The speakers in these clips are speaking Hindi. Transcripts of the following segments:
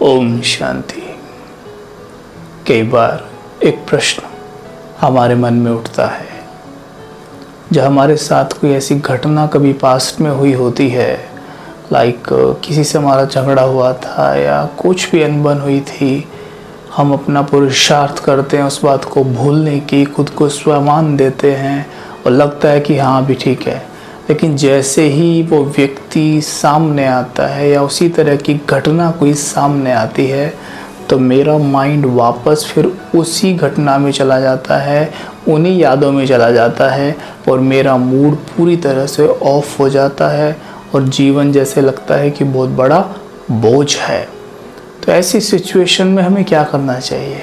ओम शांति। कई बार एक प्रश्न हमारे मन में उठता है, जब हमारे साथ कोई ऐसी घटना कभी पास्ट में हुई होती है, लाइक किसी से हमारा झगड़ा हुआ था या कुछ भी अनबन हुई थी, हम अपना पुरुषार्थ करते हैं उस बात को भूलने की, खुद को स्वमान देते हैं और लगता है कि हाँ भी ठीक है। लेकिन जैसे ही वो व्यक्ति सामने आता है या उसी तरह की घटना कोई सामने आती है, तो मेरा माइंड वापस फिर उसी घटना में चला जाता है, उन्हीं यादों में चला जाता है और मेरा मूड पूरी तरह से ऑफ हो जाता है और जीवन जैसे लगता है कि बहुत बड़ा बोझ है। तो ऐसी सिचुएशन में हमें क्या करना चाहिए?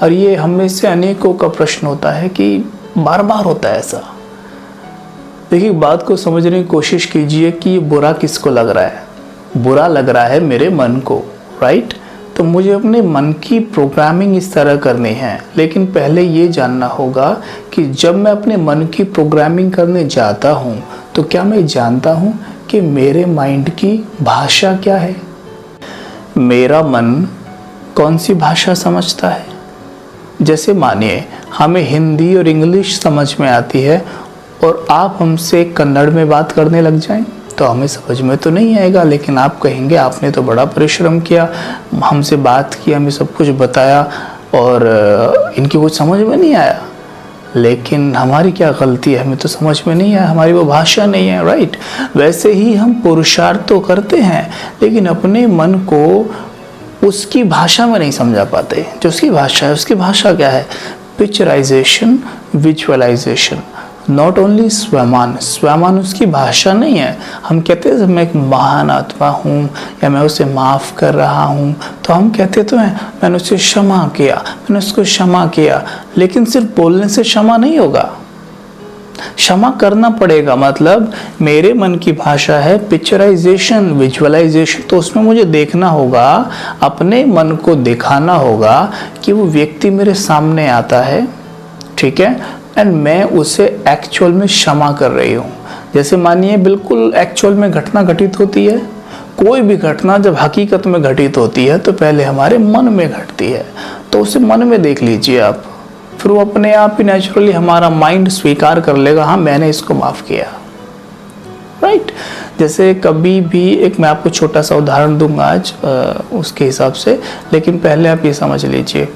और ये हम में से अनेकों का प्रश्न होता है कि बार बार होता है ऐसा। देखिए, बात को समझने की कोशिश कीजिए कि ये बुरा किसको लग रहा है। बुरा लग रहा है मेरे मन को, राइट? तो मुझे अपने मन की प्रोग्रामिंग इस तरह करनी है। लेकिन पहले ये जानना होगा कि जब मैं अपने मन की प्रोग्रामिंग करने जाता हूँ तो क्या मैं जानता हूँ कि मेरे माइंड की भाषा क्या है? मेरा मन कौन सी भाषा समझता है? जैसे मानिए हमें हिंदी और इंग्लिश समझ में आती है और आप हमसे कन्नड़ में बात करने लग जाएं तो हमें समझ में तो नहीं आएगा। लेकिन आप कहेंगे आपने तो बड़ा परिश्रम किया, हमसे बात की, हमें सब कुछ बताया और इनकी कुछ समझ में नहीं आया। लेकिन हमारी क्या गलती है? हमें तो समझ में नहीं आया, हमारी वो भाषा नहीं है, राइट? वैसे ही हम पुरुषार्थ तो करते हैं लेकिन अपने मन को उसकी भाषा में नहीं समझा पाते। जो उसकी भाषा है, उसकी भाषा क्या है? Picturisation, visualisation. नॉट ओनली स्वमान, स्वमान उसकी भाषा नहीं है। हम कहते हैं मैं एक महान आत्मा हूँ या मैं उसे माफ़ कर रहा हूँ, तो हम कहते तो हैं मैंने उसे क्षमा किया, मैंने उसको क्षमा किया। लेकिन सिर्फ बोलने से क्षमा नहीं होगा, क्षमा करना पड़ेगा। मतलब मेरे मन की भाषा है पिक्चराइजेशन, विजुअलाइजेशन। तो उसमें मुझे देखना होगा, अपने मन को दिखाना होगा कि वो व्यक्ति मेरे सामने आता है, ठीक है, एंड मैं उसे एक्चुअल में क्षमा कर रही हूँ। जैसे मानिए बिल्कुल एक्चुअल में घटना घटित होती है। कोई भी घटना जब हकीकत में घटित होती है तो पहले हमारे मन में घटती है, तो उसे मन में देख लीजिए आप। फिर वो अपने आप ही नेचुरली हमारा माइंड स्वीकार कर लेगा, हाँ मैंने इसको माफ़ किया, राइट? जैसे कभी भी मैं आपको छोटा सा उदाहरण दूंगा आज उसके हिसाब से, लेकिन पहले आप ये समझ लीजिए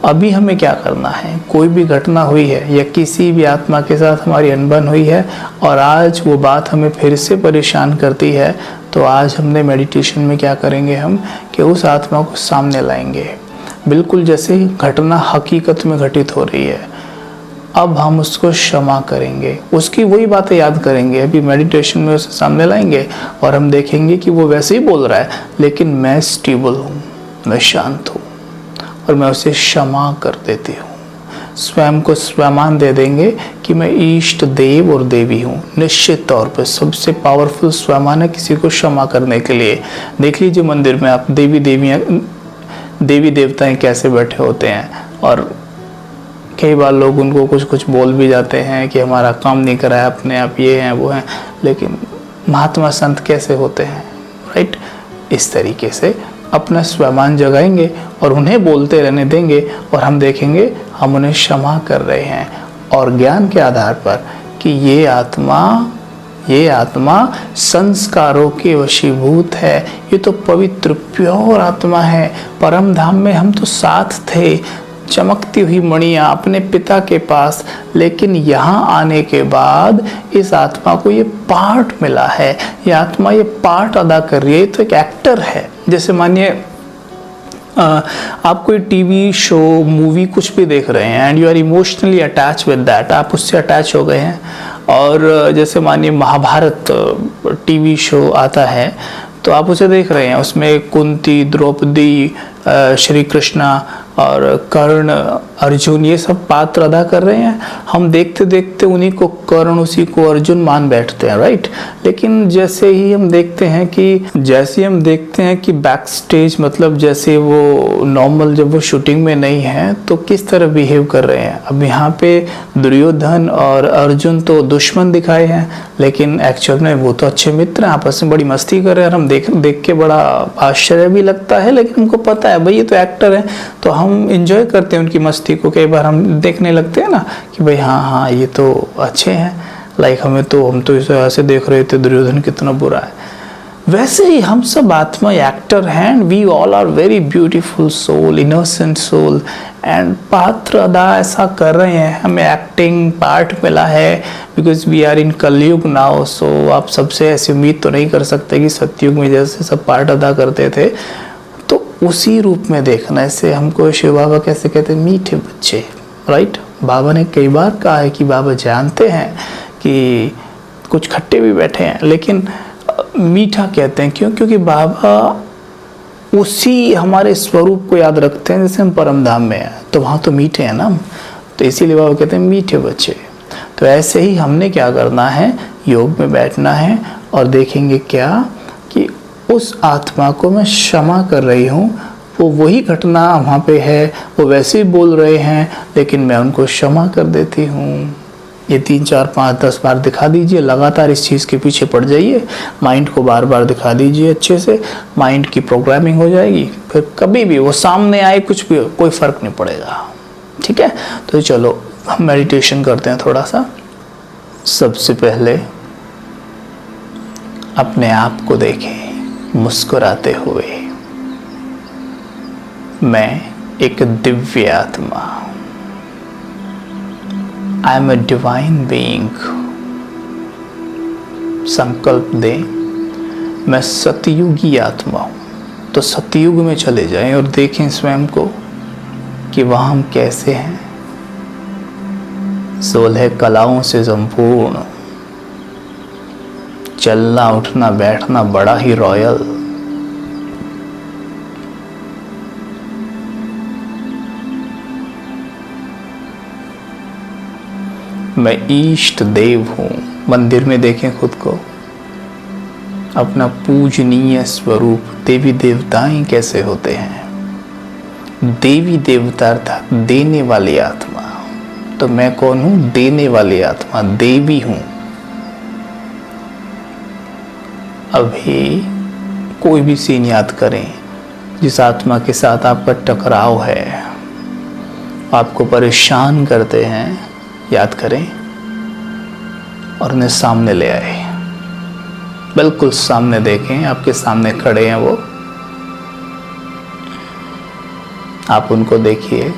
अभी हमें क्या करना है। कोई भी घटना हुई है या किसी भी आत्मा के साथ हमारी अनबन हुई है और आज वो बात हमें फिर से परेशान करती है, तो आज हमने मेडिटेशन में क्या करेंगे हम कि उस आत्मा को सामने लाएंगे, बिल्कुल जैसे घटना हकीकत में घटित हो रही है। अब हम उसको क्षमा करेंगे, उसकी वही बातें याद करेंगे। अभी मेडिटेशन में उसे सामने लाएंगे और हम देखेंगे कि वो वैसे ही बोल रहा है लेकिन मैं स्टेबल हूँ, मैं शांत हूँ और मैं उसे क्षमा कर देती हूँ। स्वयं को स्वमान दे देंगे कि मैं इष्ट देव और देवी हूँ। निश्चित तौर पर सबसे पावरफुल स्वमान है किसी को क्षमा करने के लिए। देख लीजिए मंदिर में आप देवी देवताएं कैसे बैठे होते हैं और कई बार लोग उनको कुछ बोल भी जाते हैं कि हमारा काम नहीं कराया, अपने आप ये हैं वो हैं। लेकिन महात्मा संत कैसे होते हैं, राइट? इस तरीके से अपना स्वमान जगाएंगे और उन्हें बोलते रहने देंगे और हम देखेंगे हम उन्हें क्षमा कर रहे हैं। और ज्ञान के आधार पर कि ये आत्मा संस्कारों के वशीभूत है, ये तो पवित्र प्योर आत्मा है। परम धाम में हम तो साथ थे, चमकती हुई मणियाँ अपने पिता के पास, लेकिन यहाँ आने के बाद इस आत्मा को ये पार्ट मिला है, ये आत्मा ये पार्ट अदा कर रही है। तो एक एक्टर है। जैसे मानिए आप कोई टीवी शो, मूवी कुछ भी देख रहे हैं and you are emotionally attach with that, आप उससे अटैच हो गए हैं। और जैसे मानिए महाभारत टीवी शो आता है तो आप उसे देख रहे हैं, उसमें कुंती, द्रौपदी, श्री कृष्णा और कर्ण, अर्जुन, ये सब पात्र अदा कर रहे हैं। हम देखते देखते उन्हीं को कर्ण, उसी को अर्जुन मान बैठते हैं, राइट। लेकिन जैसे हम देखते हैं कि बैक स्टेज, मतलब जैसे वो नॉर्मल जब वो शूटिंग में नहीं है तो किस तरह बिहेव कर रहे हैं। अब यहाँ पे दुर्योधन और अर्जुन तो दुश्मन दिखाए हैं, लेकिन एक्चुअल में वो तो अच्छे मित्र हैं, आपस में बड़ी मस्ती कर रहे हैं। हम देख के बड़ा आश्चर्य भी लगता है, लेकिन हमको पता है भाई ये तो एक्टर है, तो हम इंजॉय करते हैं उनकी मस्ती को। कई बार हम देखने लगते हैं ना कि भाई हाँ ये तो अच्छे हैं, लाइक हम तो इसे ऐसे देख रहे थे दुर्योधन कितना बुरा है। वैसे ही हम सब आत्मा एक्टर हैं, we all are very beautiful soul, innocent soul, and पात्र अदा ऐसा कर रहे हैं, हमें एक्टिंग पार्ट मिला है बिकॉज वी आर इन कलयुग नाउ। सो आप सबसे ऐसी उम्मीद तो नहीं कर सकते कि सतयुग में जैसे सब पार्ट अदा करते थे, तो उसी रूप में देखना। ऐसे हमको शिव बाबा कैसे कहते हैं, मीठे बच्चे, राइट। बाबा ने कई बार कहा है कि बाबा जानते हैं कि कुछ खट्टे भी बैठे हैं, लेकिन मीठा कहते हैं। क्यों? क्योंकि बाबा उसी हमारे स्वरूप को याद रखते हैं। जैसे हम परम धाम में हैं तो वहाँ तो मीठे हैं ना, तो इसीलिए बाबा कहते हैं मीठे बच्चे। तो ऐसे ही हमने क्या करना है, योग में बैठना है और देखेंगे क्या कि उस आत्मा को मैं क्षमा कर रही हूँ। वो वही घटना वहाँ पे है, वो वैसे ही बोल रहे हैं, लेकिन मैं उनको क्षमा कर देती हूँ। ये 3, 4, 5, 10 बार दिखा दीजिए, लगातार इस चीज़ के पीछे पड़ जाइए, माइंड को बार बार दिखा दीजिए अच्छे से, माइंड की प्रोग्रामिंग हो जाएगी। फिर कभी भी वो सामने आए कुछ भी, कोई फ़र्क नहीं पड़ेगा, ठीक है। तो चलो हम मेडिटेशन करते हैं थोड़ा सा। सबसे पहले अपने आप को देखें मुस्कुराते हुए। मैं एक दिव्य आत्मा, I am a divine being। संकल्प दें, मैं सतयुगी आत्मा हूँ। तो सतयुग में चले जाएं और देखें स्वयं को कि वहाँ हम कैसे हैं। 16 कलाओं से संपूर्ण, चलना उठना बैठना बड़ा ही रॉयल। मैं इष्ट देव हूँ। मंदिर में देखें खुद को, अपना पूजनीय स्वरूप। देवी देवताएं कैसे होते हैं? देवी देवता अर्थात देने वाली आत्मा। तो मैं कौन हूँ? देने वाली आत्मा, देवी हूँ। अभी कोई भी सीन याद करें जिस आत्मा के साथ आपका टकराव है, आपको परेशान करते हैं, याद करें और उन्हें सामने ले आए। बिल्कुल सामने देखें, आपके सामने खड़े हैं वो, आप उनको देखिए,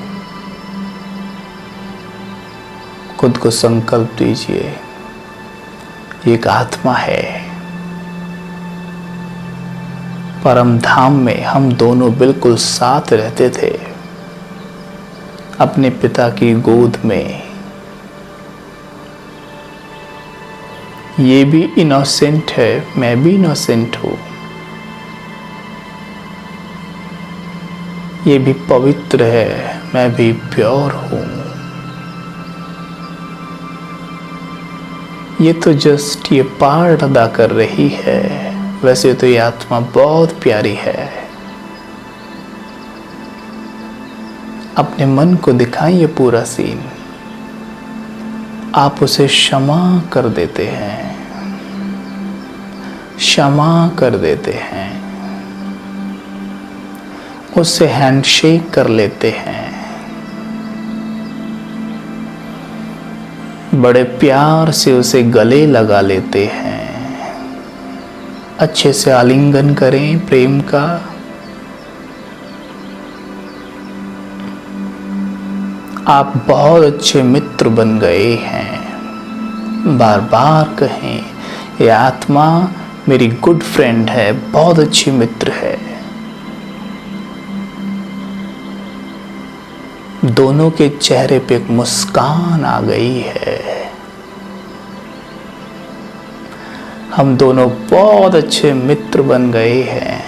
खुद को संकल्प दीजिए, एक आत्मा है। परम धाम में हम दोनों बिल्कुल साथ रहते थे, अपने पिता की गोद में। ये भी इनोसेंट है, मैं भी इनोसेंट हूँ। ये भी पवित्र है, मैं भी प्योर हूँ। ये तो जस्ट ये पार्ट अदा कर रही है, वैसे तो ये आत्मा बहुत प्यारी है। अपने मन को दिखाइए पूरा सीन, आप उसे क्षमा कर देते हैं, क्षमा कर देते हैं, उससे हैंडशेक कर लेते हैं, बड़े प्यार से उसे गले लगा लेते हैं, अच्छे से आलिंगन करें प्रेम का। आप बहुत अच्छे मित्र बन गए हैं। बार बार कहें, ये आत्मा मेरी गुड फ्रेंड है, बहुत अच्छी मित्र है। दोनों के चेहरे पे एक मुस्कान आ गई है। हम दोनों बहुत अच्छे मित्र बन गए हैं।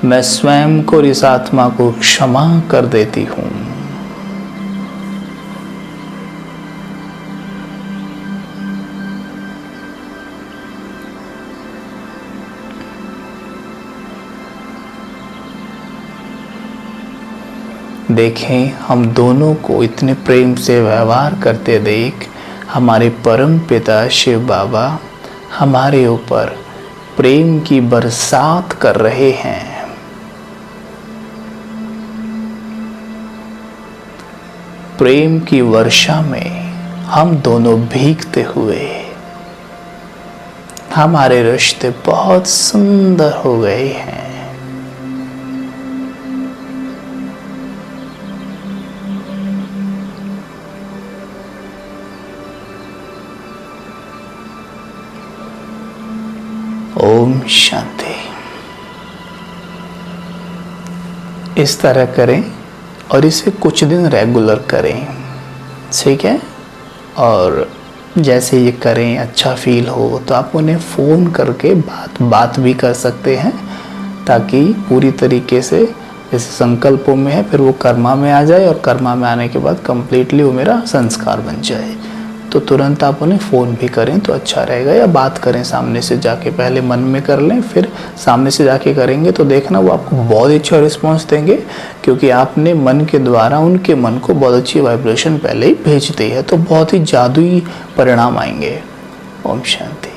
मैं स्वयं को और इस आत्मा को क्षमा कर देती हूँ। देखें, हम दोनों को इतने प्रेम से व्यवहार करते देख हमारे परम पिता शिव बाबा हमारे ऊपर प्रेम की बरसात कर रहे हैं। प्रेम की वर्षा में हम दोनों भीगते हुए हमारे रिश्ते बहुत सुंदर हो गए हैं। ओम शांति। इस तरह करें और इसे कुछ दिन रेगुलर करें, ठीक है। और जैसे ये करें अच्छा फील हो तो आप उन्हें फ़ोन करके बात भी कर सकते हैं, ताकि पूरी तरीके से जैसे संकल्पों में है फिर वो कर्मा में आ जाए, और कर्मा में आने के बाद कंप्लीटली वो मेरा संस्कार बन जाए। तो तुरंत आप उन्हें फ़ोन भी करें तो अच्छा रहेगा, या बात करें सामने से जाके। पहले मन में कर लें, फिर सामने से जाके करेंगे तो देखना वो आपको बहुत अच्छा रिस्पॉन्स देंगे, क्योंकि आपने मन के द्वारा उनके मन को बहुत अच्छी वाइब्रेशन पहले ही भेज दी है। तो बहुत ही जादुई परिणाम आएंगे। ओम शांति।